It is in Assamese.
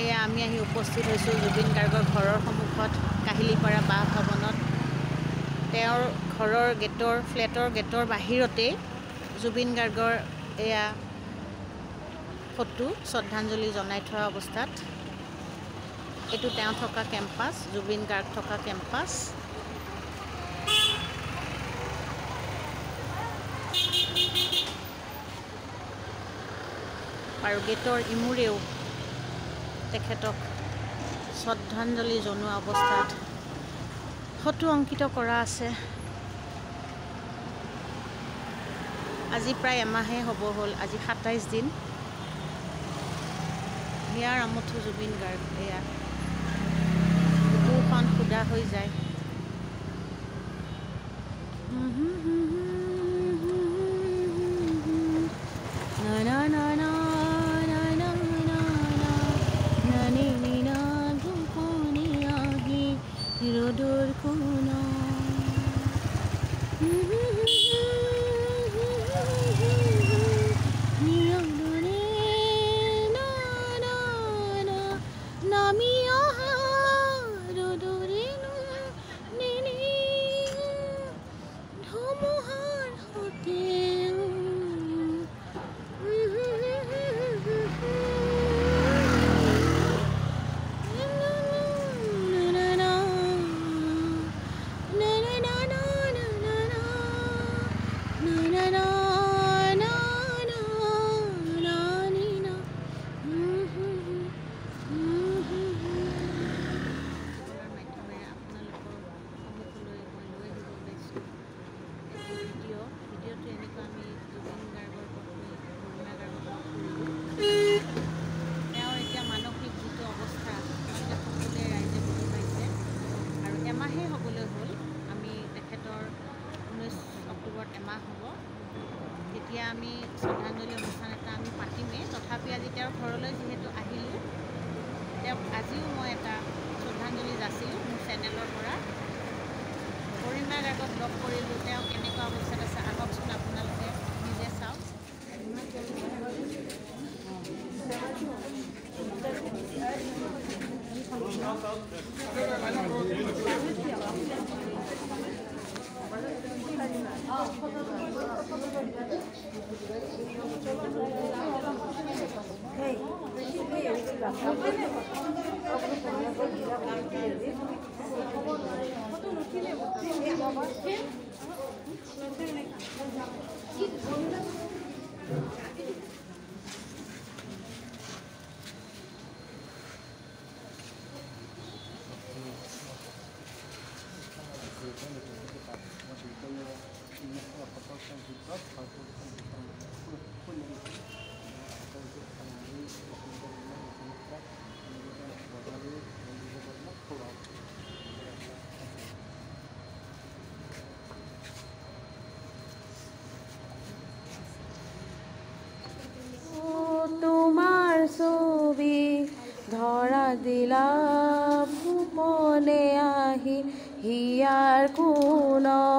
এয়া আমি আহি উপস্থিত হৈছোঁ জুবিন গাৰ্গৰ ঘৰৰ সন্মুখত কাহিলীপাৰা বাসভৱনত। তেওঁৰ ঘৰৰ ফ্লেটৰ গেটৰ বাহিৰতেই জুবিন গাৰ্গৰ এয়া ফটো শ্ৰদ্ধাঞ্জলি জনাই থোৱা অৱস্থাত। এইটো তেওঁ থকা কেম্পাছ, জুবিন গাৰ্গ থকা কেম্পাছ। আৰু গেটৰ ইমূৰেও তেখেতক শ্ৰদ্ধাঞ্জলি জনোৱা অৱস্থাত ফটো অংকিত কৰা আছে। আজি প্ৰায় এমাহে হ'ব হ'ল, আজি ২৭ দিন। হিয়াৰ আমঠু জুবিন গাৰ্গ, এয়া বুকুখন সুদা হৈ যায়। ৰ'দৰ কোনা নামি অহা ৰ'দৰে ধুমুহাৰ সতে ভিডিঅ'টো এনেকুৱা আমি জুবিন গাৰ্গৰ পত্নী অৰুণা গাৰ্গক লগ কৰিলোঁ। তেওঁৰ এতিয়া মানসিক যিটো অৱস্থা আপোনালোকে সকলোৱে ৰাইজে বুজি পাইছে। আৰু এমাহেই হ'বলৈ হ'ল, আমি তেখেতৰ 19 অক্টোবৰত এমাহ হ'ব। তেতিয়া আমি শ্ৰদ্ধাঞ্জলি অনুষ্ঠান এটা আমি পাতিমেই। তথাপি আজি তেওঁৰ ঘৰলৈ যিহেতু আহিলোঁ, তেওঁক আজিও মই এটা শ্ৰদ্ধাঞ্জলি যাচিলোঁ মোৰ চেনেলৰ পৰা। অৰুণা গাৰ্গক লগ কৰিলোঁ, তেওঁ কেনেকুৱা অৱস্থাত আছে আহকচোন আপোনালোকে নিজে চাওক। তোমাৰ ছবি ধৰা দিলা ভুৱনে আহি হিয়াৰ কোনত